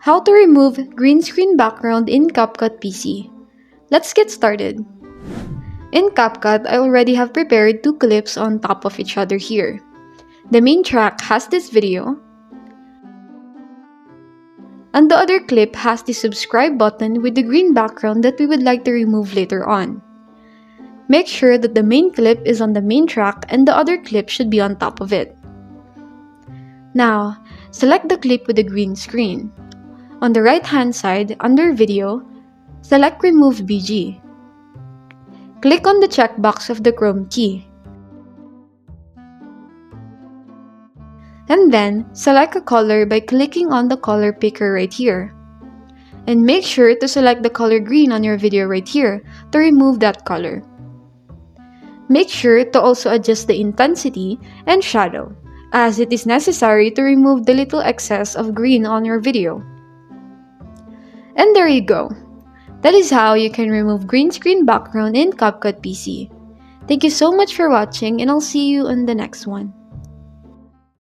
How to remove green screen background in CapCut PC. Let's get started. In CapCut, I already have prepared two clips on top of each other here. The main track has this video, and the other clip has the subscribe button with the green background that we would like to remove later on. Make sure that the main clip is on the main track and the other clip should be on top of it. Now, select the clip with the green screen. On the right-hand side, under Video, select Remove BG. Click on the checkbox of the Chroma Key. And then, select a color by clicking on the color picker right here. And make sure to select the color green on your video right here to remove that color. Make sure to also adjust the intensity and shadow, as it is necessary to remove the little excess of green on your video. And there you go. That is how you can remove green screen background in CapCut PC. Thank you so much for watching, and I'll see you in the next one.